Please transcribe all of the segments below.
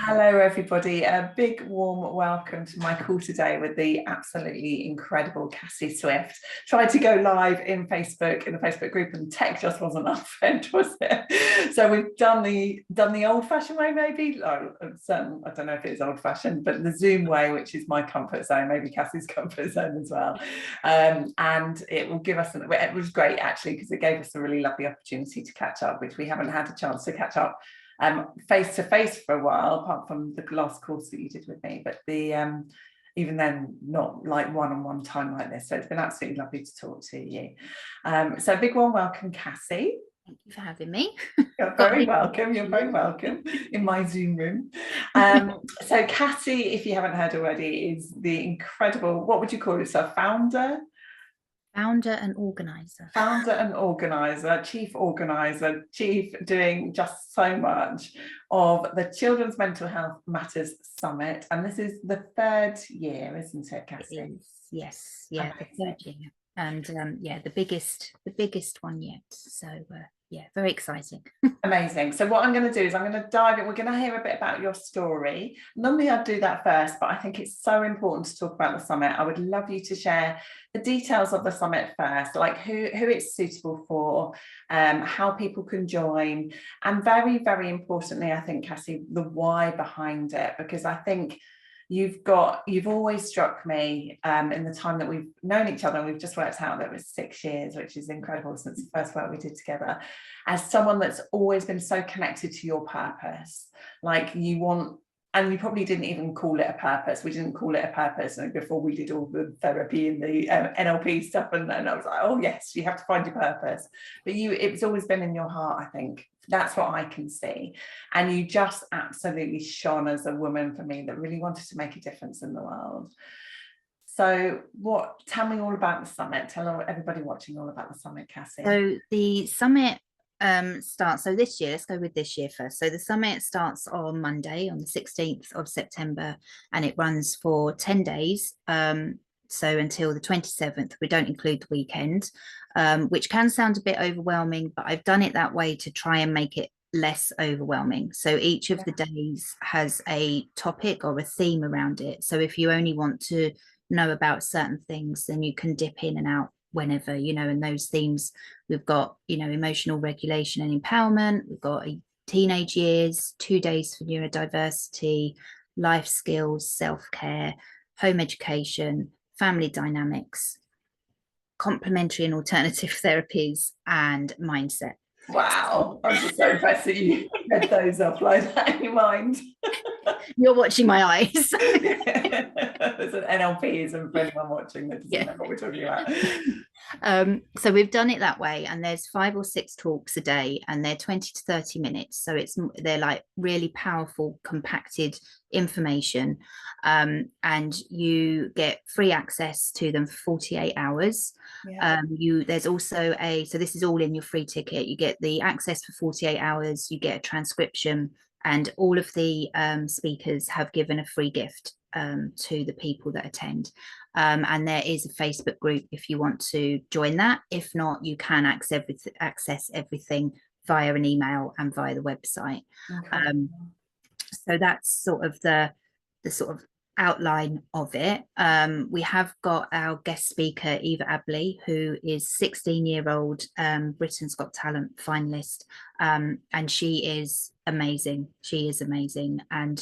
Hello, everybody. A big warm welcome to my call today with the absolutely incredible Cassie Swift. Tried to go live in the Facebook group, and tech just wasn't our friend, was it? So we've done the old-fashioned way, maybe. I don't know if it's old-fashioned, but the Zoom way, which is my comfort zone, maybe Cassie's comfort zone as well. And it will give us. It was great actually, because it gave us a really lovely opportunity to catch up, which we haven't had a chance to catch up face to face for a while, apart from the last course that you did with me, but even then not like one-on-one time like this. So it's been absolutely lovely to talk to you. So a big warm welcome, Cassie. Thank you for having me. You're very welcome. You're very welcome in my Zoom room. So Cassie, if you haven't heard already, is the incredible, what would you call yourself, founder and organizer, chief doing just so much of the Children's Mental Health Matters Summit. And this is the third year, isn't it, Cassie? It is, yes, yeah. Amazing. The third year, and yeah, the biggest one yet. So yeah, very exciting. Amazing. So what I'm going to do is I'm going to dive in. We're going to hear a bit about your story. Normally I'd do that first, but I think it's so important to talk about the summit. I would love you to share the details of the summit first, like who it's suitable for, how people can join, and very, very importantly, I think, Cassie, the why behind it, because I think you've always struck me in the time that we've known each other, and we've just worked out that it was 6 years, which is incredible since the first work we did together, as someone that's always been so connected to your purpose. Like you want, and you probably didn't even call it a purpose. We didn't call it a purpose before we did all the therapy and the NLP stuff, and I was like, oh yes, you have to find your purpose. But it's always been in your heart, I think. That's what I can see. And you just absolutely shone as a woman for me that really wanted to make a difference in the world. So tell me all about the summit. Tell everybody watching all about the summit, Cassie. So the summit starts, so this year, let's go with this year first. So the summit starts on Monday, on the 16th of September, and it runs for 10 days. So until the 27th, we don't include the weekend, which can sound a bit overwhelming, but I've done it that way to try and make it less overwhelming. So each of the days has a topic or a theme around it. So if you only want to know about certain things, then you can dip in and out whenever, and those themes, we've got, emotional regulation and empowerment, we've got teenage years, 2 days for neurodiversity, life skills, self-care, home education, family dynamics, complementary and alternative therapies, and mindset. Wow, I'm just so impressed that you read those off like that in your mind. You're watching my eyes. There's an NLPism for anyone watching that doesn't know what we're talking about. So we've done it that way, and there's 5 or 6 talks a day, and they're 20 to 30 minutes. So they're like really powerful, compacted information, and you get free access to them for 48 hours. Yeah. There's also so this is all in your free ticket. You get the access for 48 hours, you get a transcription, and all of the speakers have given a free gift to the people that attend. And there is a Facebook group if you want to join that. If not, you can access everything via an email and via the website. Okay. So that's sort of the sort of outline of it. We have got our guest speaker Eva Abley, who is 16-year-old Britain's Got Talent finalist, and she is amazing. And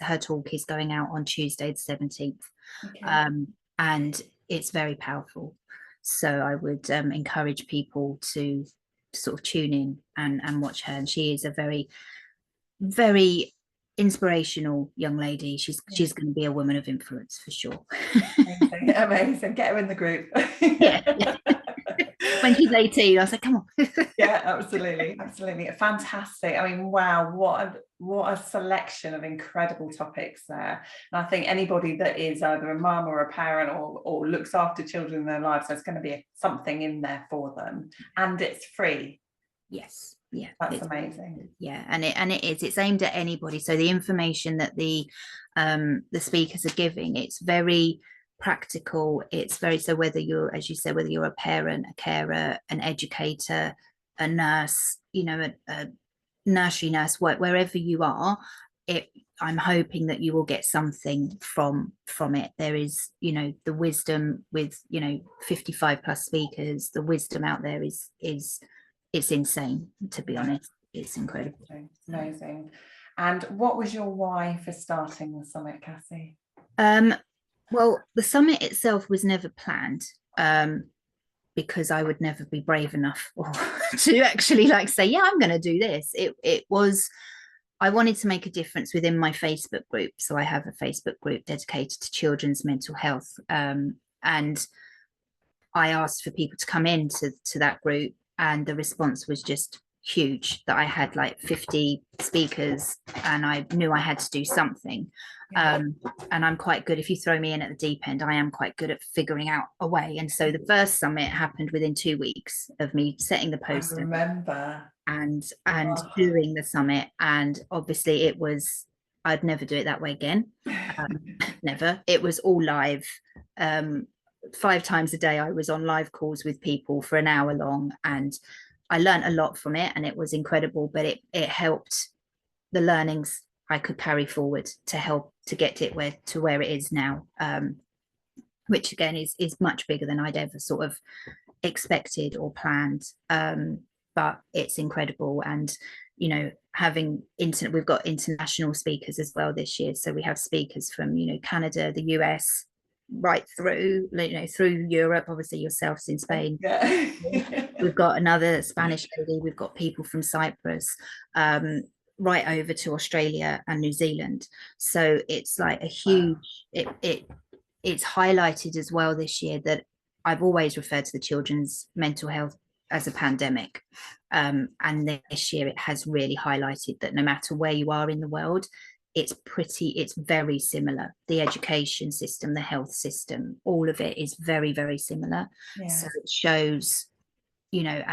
her talk is going out on Tuesday the 17th. Okay. And it's very powerful, so I would encourage people to sort of tune in and watch her. And she is a very, very inspirational young lady. She's going to be a woman of influence for sure. Amazing. Get her in the group. Yeah. When she's 18, I was like, come on. Yeah, absolutely. Fantastic. I mean, wow, what a selection of incredible topics there. And I think anybody that is either a mum or a parent or looks after children in their lives, there's going to be something in there for them, and it's free. Yes. Yeah, that's amazing. Yeah, and it's aimed at anybody. So the information that the speakers are giving, it's very practical. It's very, so whether you're, as you said, whether you're a parent, a carer, an educator, a nurse, a nursery nurse, wherever you are, I'm hoping that you will get something from it. There is, you know, the wisdom with, you know, 55 plus speakers, the wisdom out there is it's insane, to be honest. It's incredible. Amazing. And what was your why for starting the summit, Cassie? Well, the summit itself was never planned, because I would never be brave enough to actually like say, yeah, I'm going to do this. It was, I wanted to make a difference within my Facebook group. So I have a Facebook group dedicated to children's mental health. And I asked for people to come into that group, and the response was just huge, that I had like 50 speakers and I knew I had to do something. And I'm quite good, if you throw me in at the deep end, I am quite good at figuring out a way. And so the first summit happened within 2 weeks of me setting the poster. I remember. And doing the summit. And obviously it was, I'd never do it that way again. Never. It was all live. 5 times a day I was on live calls with people for an hour long, and I learned a lot from it, and it was incredible. But it helped the learnings I could carry forward to help to get it where it is now, which again is much bigger than I'd ever sort of expected or planned. But it's incredible. And, you know, we've got international speakers as well this year. So we have speakers from, you know, Canada, the US, right through, you know, through Europe, obviously yourselves in Spain. Yeah. We've got another Spanish lady, we've got people from Cyprus, right over to Australia and New Zealand. So it's like a huge, it's highlighted as well this year that I've always referred to the children's mental health as a pandemic. And this year it has really highlighted that no matter where you are in the world, it's very similar. The education system, the health system, all of it is very, very similar. Yes. So it shows, you know,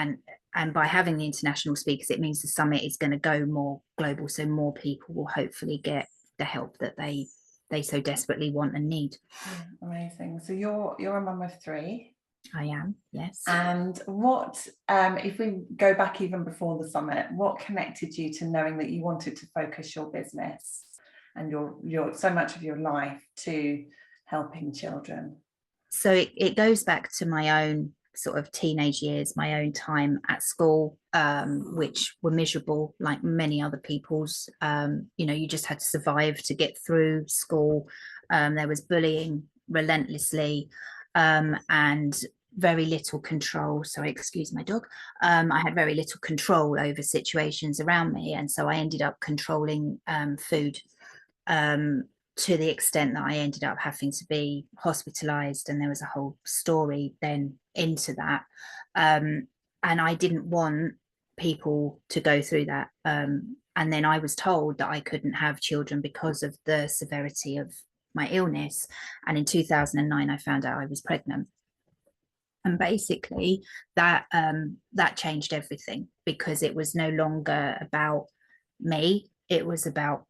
and by having the international speakers, it means the summit is going to go more global. So more people will hopefully get the help that they so desperately want and need. Yeah, amazing. So you're a mum of 3. I am, yes. And what, if we go back even before the summit, what connected you to knowing that you wanted to focus your business and your so much of your life to helping children? So it goes back to my own sort of teenage years, my own time at school, which were miserable like many other people's. You know, you just had to survive to get through school. There was bullying relentlessly, and very little control. Sorry, excuse my dog. I had very little control over situations around me, and so I ended up controlling food, to the extent that I ended up having to be hospitalized, and there was a whole story then into that. And I didn't want people to go through that. And then I was told that I couldn't have children because of the severity of my illness. And in 2009, I found out I was pregnant. And basically that changed everything, because it was no longer about me. It was about,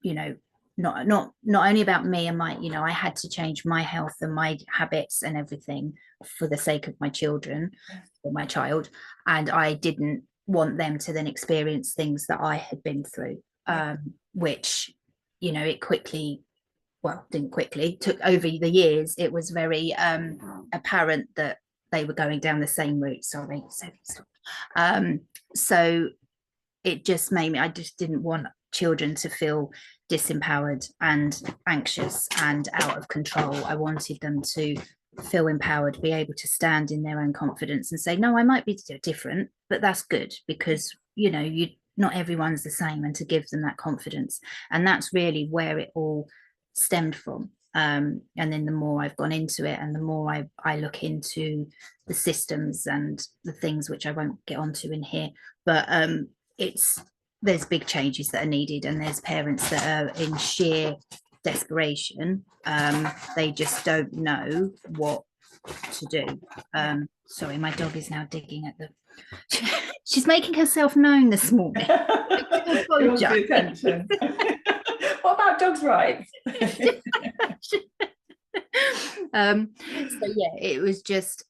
you know, not only about me and my, you know, I had to change my health and my habits and everything for the sake of my children or my child. And I didn't want them to then experience things that I had been through, which, you know, it took over the years. It was very apparent that they were going down the same route. Sorry. So it just made me, I just didn't want children to feel disempowered and anxious and out of control. I wanted them to feel empowered, be able to stand in their own confidence and say, no, I might be different, but that's good, because, you know, not everyone's the same, and to give them that confidence. And that's really where it all stemmed from. And then the more I've gone into it, and the more I look into the systems and the things which I won't get onto in here, but there's big changes that are needed, and there's parents that are in sheer desperation. They just don't know what to do. Sorry, my dog is now digging at the she's making herself known this morning. Attention. What about dogs' rights? So yeah, it was just,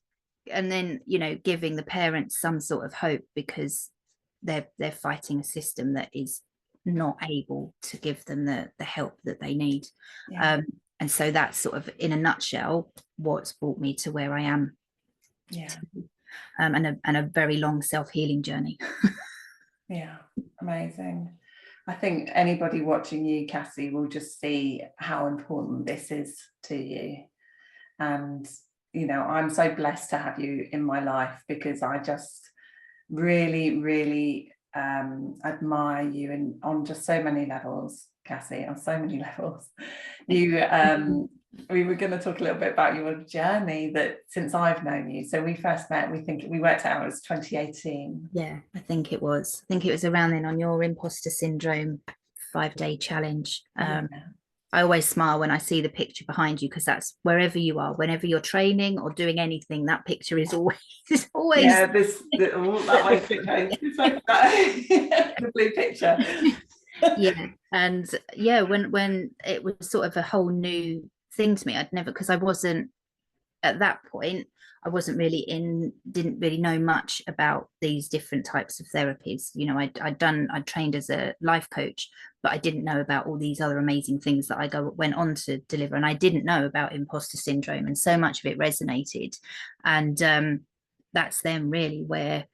and then, you know, giving the parents some sort of hope, because they're fighting a system that is not able to give them the help that they need. Yeah. And so that's sort of, in a nutshell, what's brought me to where I am. Yeah. And a very long self-healing journey. Yeah, amazing. I think anybody watching you, Cassie, will just see how important this is to you. And, you know, I'm so blessed to have you in my life, because I just really, really admire you on just so many levels, Cassie, on so many levels. You we were going to talk a little bit about your journey, that since I've known you. So we first met, we worked out, it was 2018. Yeah, I think it was around then, on your imposter syndrome 5-day challenge. I always smile when I see the picture behind you, because that's wherever you are, whenever you're training or doing anything, that picture is always yeah, that way the blue picture. Yeah. And yeah, when it was sort of a whole new thing to me, I'd never, because I wasn't at that point, I wasn't really didn't really know much about these different types of therapies. You know, I'd trained as a life coach, but I didn't know about all these other amazing things that went on to deliver. And I didn't know about imposter syndrome, and so much of it resonated. And that's then really where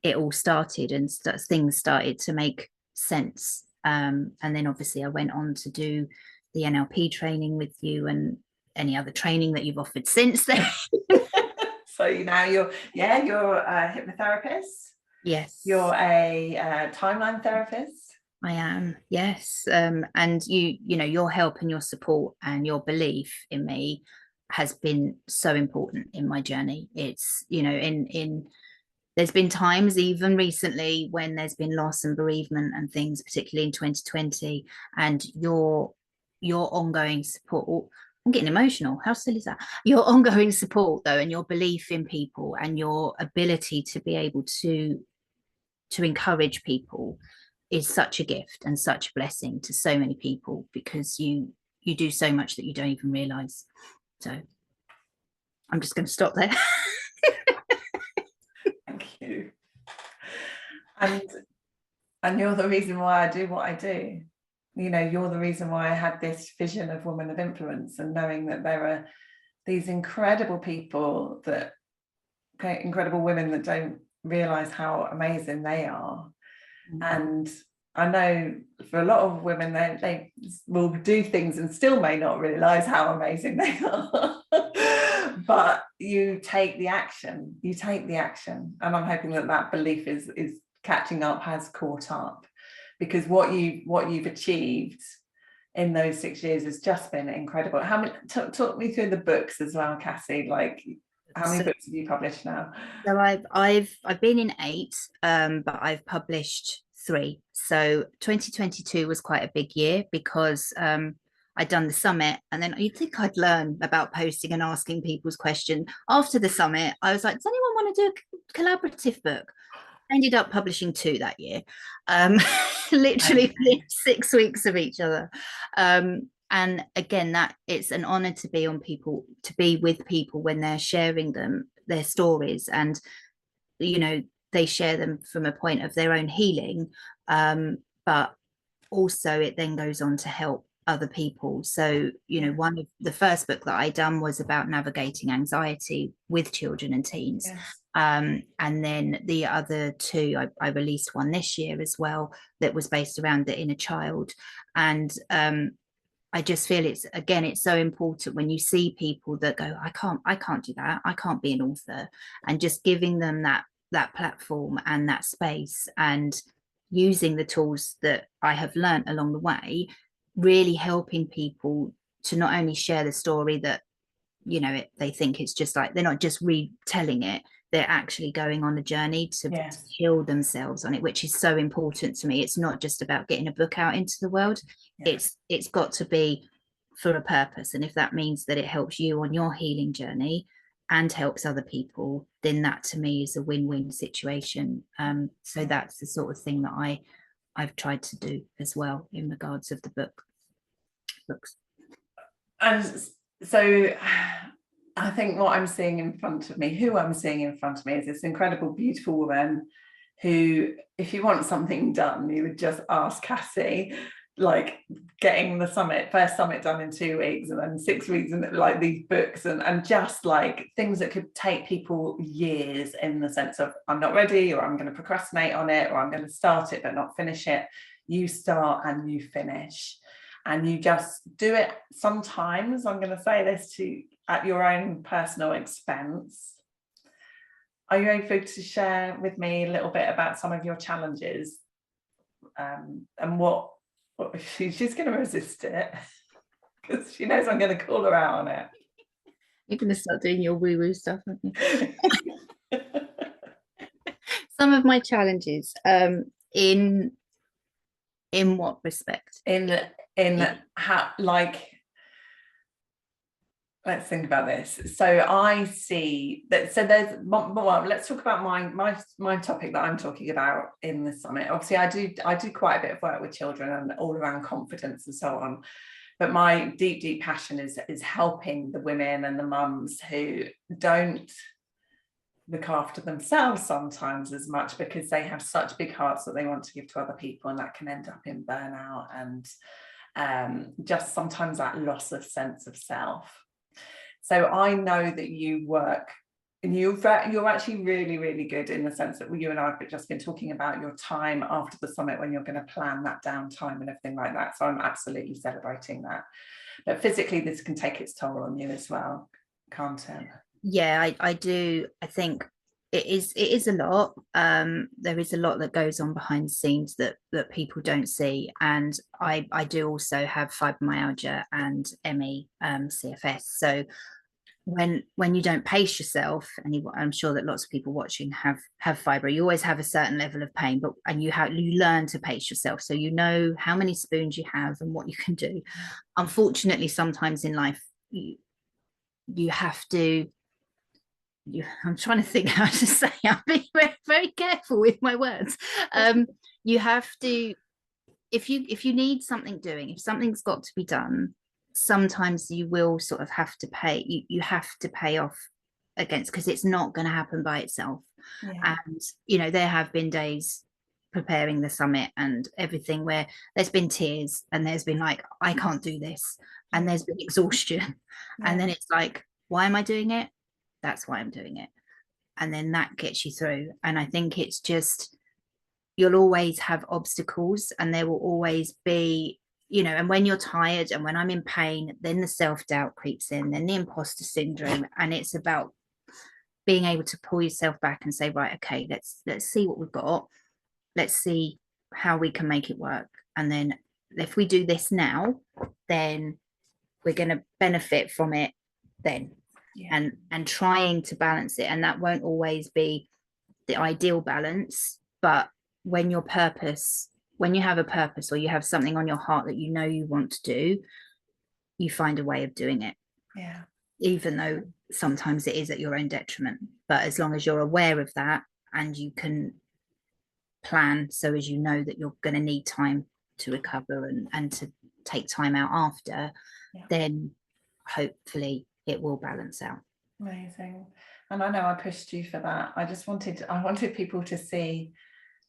it all started, and things started to make sense. And then obviously I went on to do the NLP training with you, and any other training that you've offered since then. So now you're a hypnotherapist. Yes. You're a timeline therapist. I am, yes. And you know, your help and your support and your belief in me has been so important in my journey. It's, you know, there's been times even recently when there's been loss and bereavement and things, particularly in 2020, and your ongoing support. I'm getting emotional. How silly is that? Your ongoing support, though, and your belief in people, and your ability to be able to encourage people, is such a gift and such a blessing to so many people, because you do so much that you don't even realize. So I'm just going to stop there. Thank you. And you're the reason why I do what I do. You know, you're the reason why I had this vision of women of influence, and knowing that there are these incredible people, incredible women that don't realize how amazing they are. And I know for a lot of women, they will do things and still may not realize how amazing they are. But you take the action, and I'm hoping that belief is catching up, has caught up, because what you've achieved in those 6 years has just been incredible. How many, talk me through the books as well, Cassie, like how many books have you published now? So I've been in 8, but I've published 3. So 2022 was quite a big year, because I'd done the summit, and then you'd think I'd learn about posting and asking people's questions. After the summit, I was like, does anyone want to do a collaborative book? I ended up publishing 2 that year, literally within 6 weeks of each other. And again, that it's an honor to be with people when they're sharing their stories, and you know, they share them from a point of their own healing, but also it then goes on to help other people. So, you know, one of the first book that I done was about navigating anxiety with children and teens. Yes. And then the other 2, I released one this year as well, that was based around the inner child. And I just feel it's so important when you see people that go, I can't do that, I can't be an author, and just giving them that platform and that space, and using the tools that I have learned along the way, really helping people to not only share the story that, you know, they think it's just like, they're not just retelling it, they're actually going on a journey to heal themselves on it, which is so important to me. It's not just about getting a book out into the world. It's got to be for a purpose, and if that means that it helps you on your healing journey and helps other people, then that to me is a win-win situation. So that's the sort of thing that I've tried to do as well in regards of the books. And so I think what I'm seeing in front of me, who I'm seeing in front of me, is this incredible, beautiful woman who, if you want something done, you would just ask Cassie, like getting the first summit done in 2 weeks, and then 6 weeks, and like these books and just like things that could take people years, in the sense of I'm not ready, or I'm going to procrastinate on it, or I'm going to start it but not finish it. You start and you finish, and you just do it. Sometimes, I'm going to say this at your own personal expense. Are you able to share with me a little bit about some of your challenges, and what she's going to resist it because she knows I'm going to call her out on it. You're going to start doing your woo-woo stuff, aren't you? Some of my challenges, in what respect? In how, like, let's think about this. So I see that, so there's, well, let's talk about my topic that I'm talking about in the summit. Obviously I do quite a bit of work with children and all around confidence and so on, but my deep passion is helping the women and the mums who don't look after themselves sometimes as much, because they have such big hearts that they want to give to other people, and that can end up in burnout and just sometimes that loss of sense of self. So I know that you work, and you're actually really, really good, in the sense that you and I have just been talking about your time after the summit, when you're going to plan that downtime and everything like that. So I'm absolutely celebrating that. But physically, this can take its toll on you as well, can't it? Yeah, I do. I think it is a lot. There is a lot that goes on behind the scenes that people don't see. And I do also have fibromyalgia and ME, CFS. So when you don't pace yourself, and I'm sure that lots of people watching have fibro, you always have a certain level of pain, and you learn to pace yourself, so you know how many spoons you have and what you can do. Unfortunately, sometimes in life you have to, I'm trying to think how to say, I'm being very, very careful with my words. You have to, if you need something doing, if something's got to be done, sometimes you will sort of have to pay, you have to pay off against, because it's not going to happen by itself. Yeah. And there have been days preparing the summit and everything where there's been tears, and there's been like, I can't do this, and there's been exhaustion. Yeah. And then it's like, why am I doing it? That's why I'm doing it. And then that gets you through. And I think it's just, you'll always have obstacles, and there will always be, and when you're tired and when I'm in pain, then the self-doubt creeps in, then the imposter syndrome. And it's about being able to pull yourself back and say, right, okay, let's see what we've got. Let's see how we can make it work. And then if we do this now, then we're going to benefit from it then. Yeah. And trying to balance it. And that won't always be the ideal balance, but when you have a purpose, or you have something on your heart that you want to do, you find a way of doing it. Yeah. Even though sometimes it is at your own detriment. But as long as you're aware of that, and you can plan so as you know that you're going to need time to recover and to take time out after, then hopefully it will balance out. Amazing. And I know I pushed you for that. I wanted people to see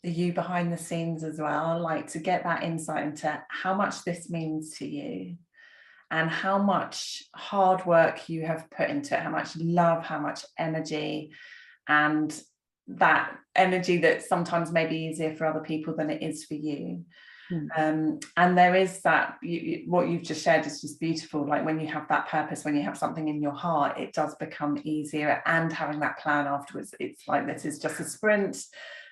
the you behind the scenes as well, like to get that insight into how much this means to you, and how much hard work you have put into it, how much love, how much energy, and that energy that sometimes may be easier for other people than it is for you. And there is that, what you've just shared is just beautiful. Like when you have that purpose, when you have something in your heart, it does become easier. And having that plan afterwards, it's like, this is just a sprint,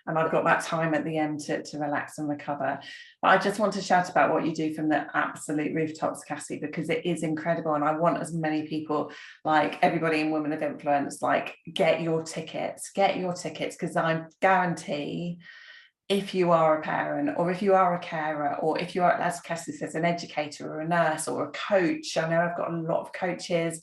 and I've got that time at the end to relax and recover. But I just want to shout about what you do from the absolute rooftops, Cassie, because it is incredible. And I want as many people, like everybody in Women of Influence, like get your tickets, because I guarantee, if you are a parent, or if you are a carer, or if you are, as Cassie says, an educator or a nurse or a coach, I know I've got a lot of coaches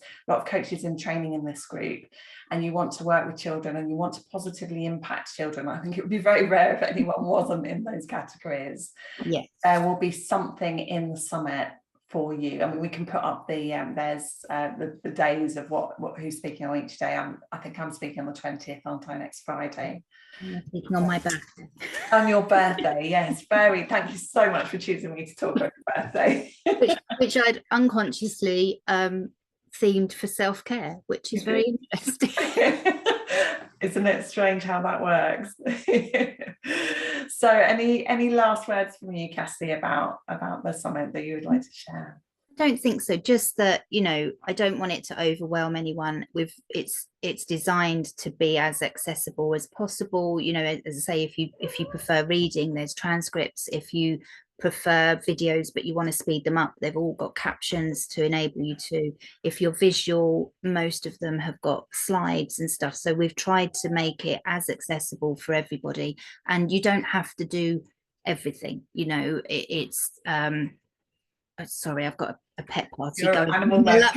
in training in this group, and you want to work with children and you want to positively impact children, I think it would be very rare if anyone wasn't in those categories. Yes. There will be something in the summit for you? I mean, we can put up the there's the days of who's speaking on each day. I think I'm speaking on the 20th, aren't I, next Friday? I'm speaking on my birthday. On your birthday, yes. Very. Thank you so much for choosing me to talk on your birthday. which I'd unconsciously themed for self-care, which is very interesting. Isn't it strange how that works? So any last words from you, Cassie, about the summit that you would like to share? I don't think so. Just that, you know, I don't want it to overwhelm anyone. It's designed to be as accessible as possible. You know, as I say, if you prefer reading, there's transcripts. If you prefer videos but you want to speed them up, they've all got captions to enable you to. If you're visual, most of them have got slides and stuff. So we've tried to make it as accessible for everybody, and you don't have to do everything. You know, it's sorry, I've got a pet party You're going animal now.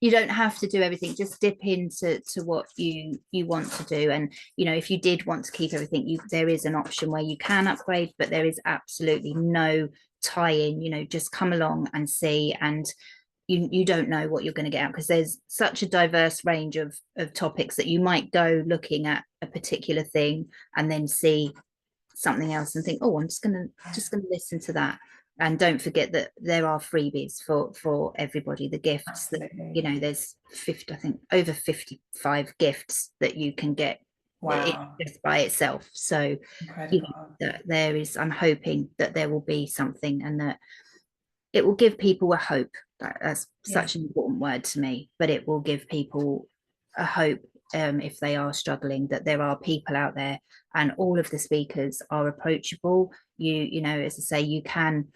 You don't have to do everything. Just dip into what you want to do. And you know, if you did want to keep everything, there is an option where you can upgrade, but there is absolutely no tie-in. You know, just come along and see, and you don't know what you're going to get out, because there's such a diverse range of topics that you might go looking at a particular thing and then see something else and think, oh, I'm just gonna listen to that. And don't forget that there are freebies for everybody. The gifts that, you know, there's 50, I think over 55 gifts that you can get. Wow. Just by itself. So incredible. You know, that there is, I'm hoping that there will be something, and that it will give people a hope. That's such an important word to me, but it will give people a hope if they are struggling, that there are people out there, and all of the speakers are approachable. You know, as I say, you can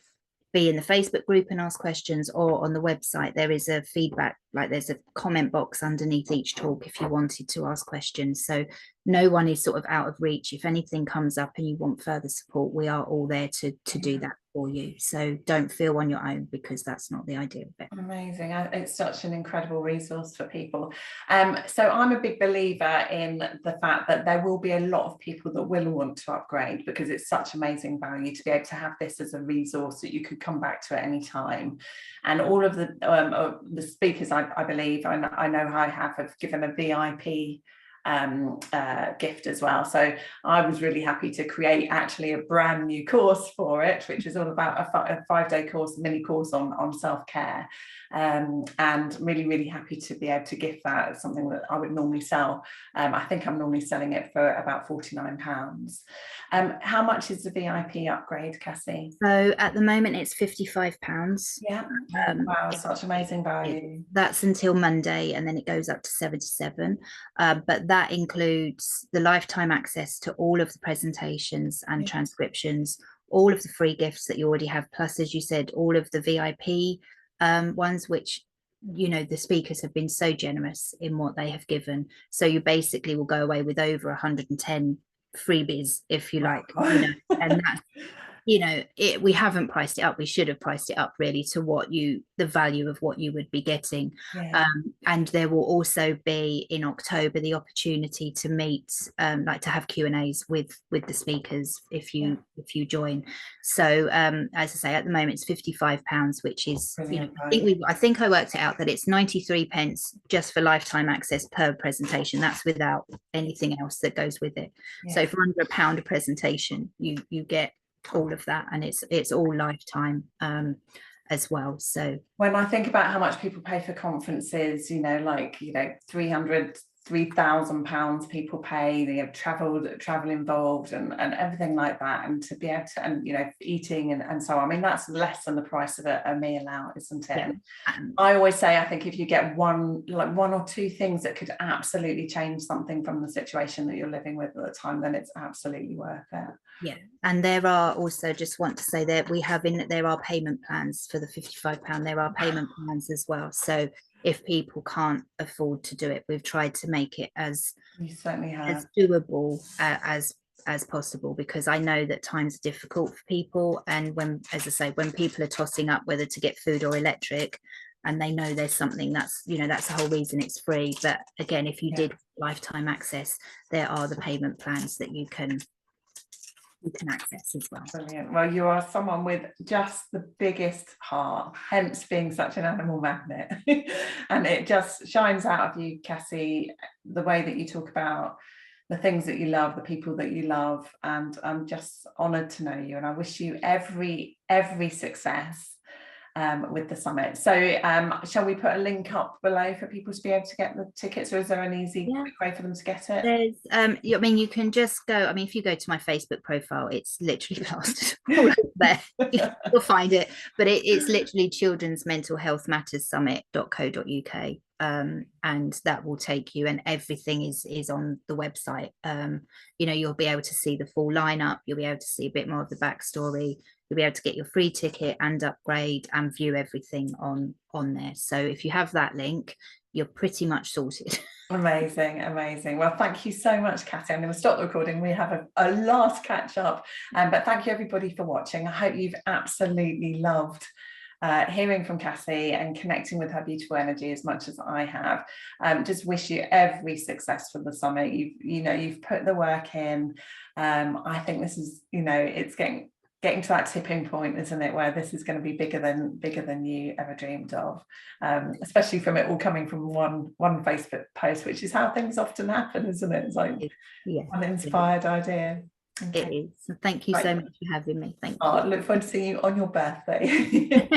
be in the Facebook group and ask questions, or on the website there is a feedback, like there's a comment box underneath each talk if you wanted to ask questions. So no one is sort of out of reach. If anything comes up and you want further support, we are all there to do that for you. So don't feel on your own, because that's not the idea of it. Amazing. It's such an incredible resource for people. So I'm a big believer in the fact that there will be a lot of people that will want to upgrade, because it's such amazing value to be able to have this as a resource that you could come back to at any time. And all of the speakers, I believe, I know I have given a VIP gift as well. So I was really happy to create actually a brand new course for it, which is all about a 5-day course, mini course on self-care, and really happy to be able to gift that. It's something that I would normally sell. I think I'm normally selling it for about £49. How much is the VIP upgrade, Cassie? So at the moment it's £55. Yeah. Wow, such amazing value. That's until Monday, and then it goes up to £77. But that includes the lifetime access to all of the presentations and transcriptions, all of the free gifts that you already have, plus, as you said, all of the VIP ones, which, you know, the speakers have been so generous in what they have given. So you basically will go away with over 110 freebies, if you like. You know, and that's, you know, we haven't priced it up. We should have priced it up really to the value of what you would be getting. And there will also be in October the opportunity to meet, like to have Q&As with the speakers if you join. So as I say, at the moment it's £55, which is, you know, I think I worked it out that it's 93p just for lifetime access per presentation. That's without anything else that goes with it. So for under £1 a presentation, you get all of that, and it's all lifetime as well. So when I think about how much people pay for conferences, you know, like, you know, £3,000 people pay, they have travel involved and everything like that, and to be able to, and you know, eating and so on. I mean, that's less than the price of a meal out, isn't it? I always say, I think if you get one or two things that could absolutely change something from the situation that you're living with at the time, then it's absolutely worth it. Yeah, and there are also, just want to say that there are payment plans for the £55. There are payment plans as well. So if people can't afford to do it, we've tried to make it as doable as possible, because I know that times are difficult for people, and when, as I say, when people are tossing up whether to get food or electric, and they know there's something that's, you know, that's the whole reason it's free. But again, if you did lifetime access, there are the payment plans that you can you can access as well. Brilliant. Well, you are someone with just the biggest heart, hence being such an animal magnet. And it just shines out of you, Cassie, the way that you talk about the things that you love, the people that you love, and I'm just honoured to know you, and I wish you every success with the summit. So shall we put a link up below for people to be able to get the tickets, or is there an easy quick way for them to get it? There's I mean, you can just go, I mean, if you go to my Facebook profile, it's literally plastered all over there. You'll find it, but it's literally Children's Mental Health Matters Summit.co.uk, and that will take you, and everything is on the website. You know, you'll be able to see the full lineup, you'll be able to see a bit more of the backstory, you'll be able to get your free ticket and upgrade and view everything on there. So if you have that link, you're pretty much sorted. Amazing. Well, thank you so much, Cassie. I'm going to stop the recording. We have a last catch up, but thank you everybody for watching. I hope you've absolutely loved hearing from Cassie and connecting with her beautiful energy as much as I have. Just wish you every success for the summit. You've put the work in. I think this is, it's getting to that tipping point, isn't it, where this is going to be bigger than you ever dreamed of, especially from it all coming from one Facebook post, which is how things often happen, isn't it? It's like an inspired idea. Okay. It is. Thank you so much for having me. Thank you. I look forward to seeing you on your birthday.